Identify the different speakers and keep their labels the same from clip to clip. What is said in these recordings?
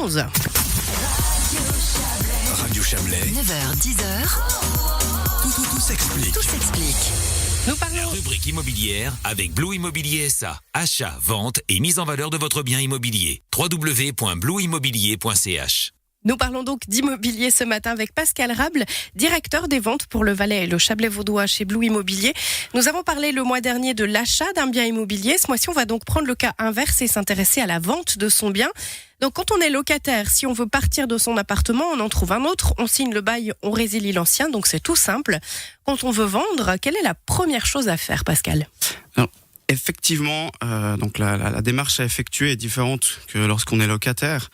Speaker 1: 11h11.
Speaker 2: Radio Chablais,
Speaker 3: 9h-10h,
Speaker 2: tout s'explique.
Speaker 3: tout s'explique.
Speaker 1: Nous
Speaker 2: La
Speaker 1: parlons
Speaker 2: rubrique immobilière avec Blue Immobilier SA. Achat, vente et mise en valeur de votre bien immobilier. www.blueimmobilier.ch.
Speaker 1: Nous parlons donc d'immobilier ce matin avec Pascal Rable, directeur des ventes pour le Valais et le Chablais vaudois chez Blue Immobilier. Nous avons parlé le mois dernier de l'achat d'un bien immobilier. Ce mois-ci, on va donc prendre le cas inverse et s'intéresser à la vente de son bien. Donc quand on est locataire, si on veut partir de son appartement, on en trouve un autre, on signe le bail, on résilie l'ancien, donc c'est tout simple. Quand on veut vendre, quelle est la première chose à faire, Pascal ?
Speaker 4: Alors, effectivement, donc la démarche à effectuer est différente que lorsqu'on est locataire.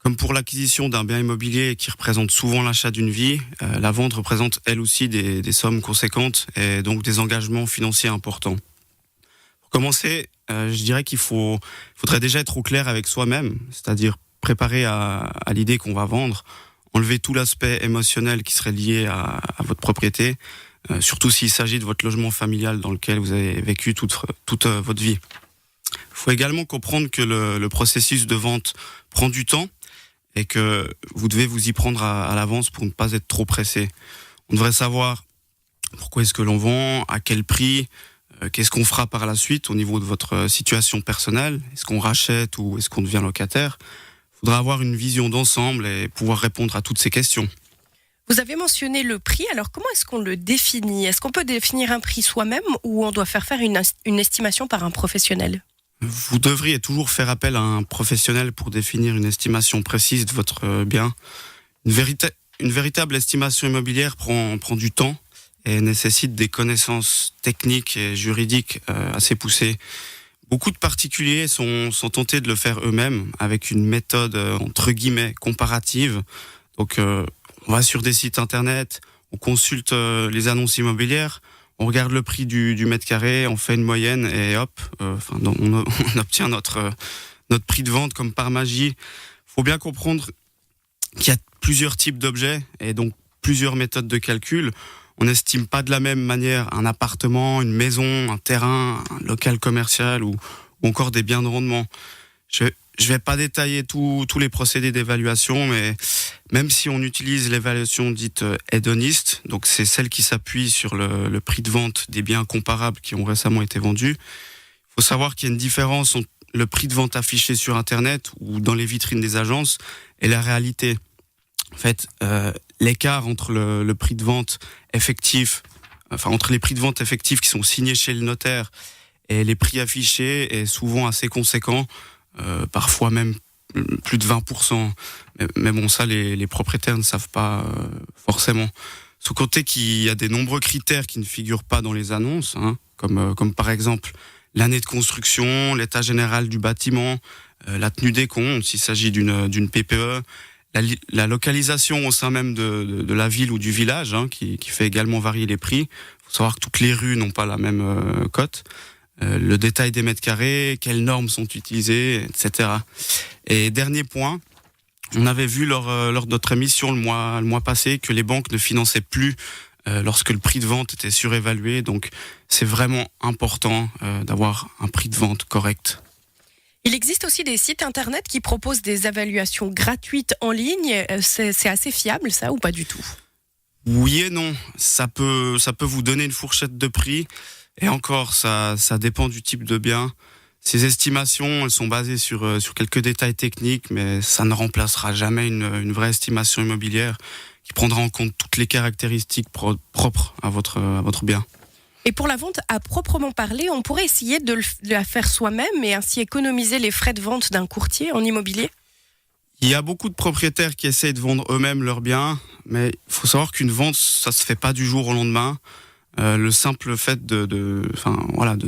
Speaker 4: Comme pour l'acquisition d'un bien immobilier qui représente souvent l'achat d'une vie, la vente représente elle aussi des sommes conséquentes et donc des engagements financiers importants. Pour commencer, je dirais faudrait déjà être au clair avec soi-même, c'est-à-dire préparer à l'idée qu'on va vendre, enlever tout l'aspect émotionnel qui serait lié à votre propriété, surtout s'il s'agit de votre logement familial dans lequel vous avez vécu toute votre vie. Il faut également comprendre que le processus de vente prend du temps et que vous devez vous y prendre à l'avance pour ne pas être trop pressé. On devrait savoir pourquoi est-ce que l'on vend, à quel prix, qu'est-ce qu'on fera par la suite au niveau de votre situation personnelle, est-ce qu'on rachète ou est-ce qu'on devient locataire. Il faudra avoir une vision d'ensemble et pouvoir répondre à toutes ces questions.
Speaker 1: Vous avez mentionné le prix, alors comment est-ce qu'on le définit ? Est-ce qu'on peut définir un prix soi-même ou on doit faire une estimation par un professionnel ?
Speaker 4: Vous devriez toujours faire appel à un professionnel pour définir une estimation précise de votre bien. Une véritable estimation immobilière prend du temps et nécessite des connaissances techniques et juridiques assez poussées. Beaucoup de particuliers sont tentés de le faire eux-mêmes avec une méthode entre guillemets comparative. Donc on va sur des sites internet, on consulte les annonces immobilières, on regarde le prix du mètre carré, on fait une moyenne et hop, on obtient notre prix de vente comme par magie. Il faut bien comprendre qu'il y a plusieurs types d'objets et donc plusieurs méthodes de calcul. On n'estime pas de la même manière un appartement, une maison, un terrain, un local commercial ou encore des biens de rendement. Je vais pas détailler tous les procédés d'évaluation, mais même si on utilise l'évaluation dite hédoniste, donc c'est celle qui s'appuie sur le prix de vente des biens comparables qui ont récemment été vendus, il faut savoir qu'il y a une différence entre le prix de vente affiché sur Internet ou dans les vitrines des agences et la réalité. En fait, l'écart entre le prix de vente effectif, entre les prix de vente effectifs qui sont signés chez le notaire et les prix affichés est souvent assez conséquent. Parfois même plus de 20%. Mais bon, ça, les propriétaires ne savent pas forcément. Sans compter qu'il y a des nombreux critères qui ne figurent pas dans les annonces, comme par exemple l'année de construction, l'état général du bâtiment, la tenue des comptes, s'il s'agit d'une PPE, la localisation au sein même de la ville ou du village, qui fait également varier les prix. Il faut savoir que toutes les rues n'ont pas la même cote. Le détail des mètres carrés, quelles normes sont utilisées, etc. Et dernier point, on avait vu lors de notre émission le mois passé que les banques ne finançaient plus lorsque le prix de vente était surévalué. Donc c'est vraiment important d'avoir un prix de vente correct.
Speaker 1: Il existe aussi des sites internet qui proposent des évaluations gratuites en ligne. C'est assez fiable ça ou pas du tout ?
Speaker 4: Oui et non. Ça peut vous donner une fourchette de prix. Et encore, ça dépend du type de bien. Ces estimations, elles sont basées sur quelques détails techniques, mais ça ne remplacera jamais une vraie estimation immobilière qui prendra en compte toutes les caractéristiques propres à votre bien.
Speaker 1: Et pour la vente à proprement parler, on pourrait essayer de la faire soi-même et ainsi économiser les frais de vente d'un courtier en immobilier ?
Speaker 4: Il y a beaucoup de propriétaires qui essayent de vendre eux-mêmes leurs biens, mais il faut savoir qu'une vente, ça se fait pas du jour au lendemain. Le simple fait de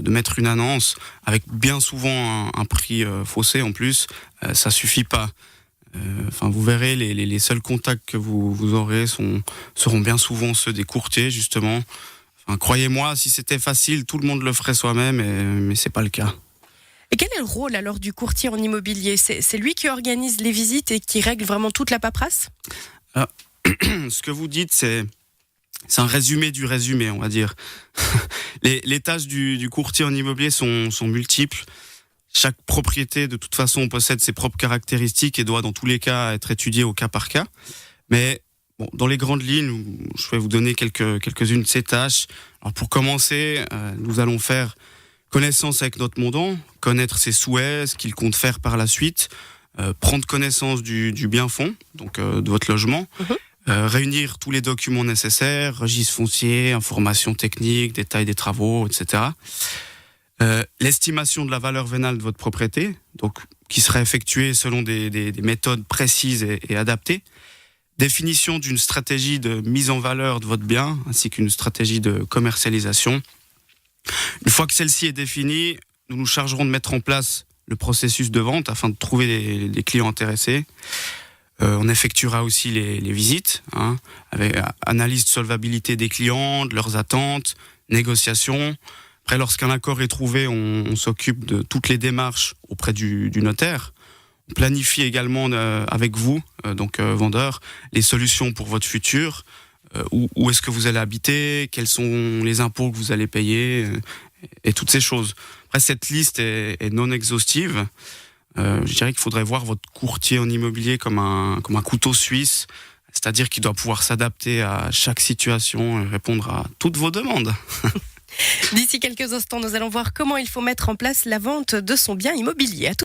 Speaker 4: mettre une annonce avec bien souvent un prix faussé en plus, ça suffit pas. Vous verrez, les seuls contacts que vous aurez seront bien souvent ceux des courtiers justement. Croyez-moi, si c'était facile, tout le monde le ferait soi-même, mais c'est pas le cas.
Speaker 1: Et quel est le rôle alors du courtier en immobilier ? C'est lui qui organise les visites et qui règle vraiment toute la paperasse ?
Speaker 4: Ce que vous dites, c'est un résumé du résumé, on va dire. Les tâches du courtier en immobilier sont multiples. Chaque propriété, de toute façon, possède ses propres caractéristiques et doit, dans tous les cas, être étudiée au cas par cas. Mais bon, dans les grandes lignes, je vais vous donner quelques-unes de ces tâches. Alors, pour commencer, nous allons faire connaissance avec notre mandant, connaître ses souhaits, ce qu'il compte faire par la suite, prendre connaissance du bien fond, donc de votre logement, réunir tous les documents nécessaires, registre foncier, informations techniques, détails des travaux, etc. L'estimation de la valeur vénale de votre propriété, donc qui sera effectuée selon des méthodes précises et adaptées. Définition d'une stratégie de mise en valeur de votre bien, ainsi qu'une stratégie de commercialisation. Une fois que celle-ci est définie, nous nous chargerons de mettre en place le processus de vente afin de trouver des clients intéressés. On effectuera aussi les visites, avec analyse de solvabilité des clients, de leurs attentes, négociations. Après, lorsqu'un accord est trouvé, on s'occupe de toutes les démarches auprès du notaire. On planifie également avec vous, vendeur, les solutions pour votre futur. Où est-ce que vous allez habiter, quels sont les impôts que vous allez payer, et toutes ces choses. Après, cette liste est non exhaustive. Je dirais qu'il faudrait voir votre courtier en immobilier comme un couteau suisse, c'est-à-dire qu'il doit pouvoir s'adapter à chaque situation et répondre à toutes vos demandes.
Speaker 1: D'ici quelques instants, nous allons voir comment il faut mettre en place la vente de son bien immobilier.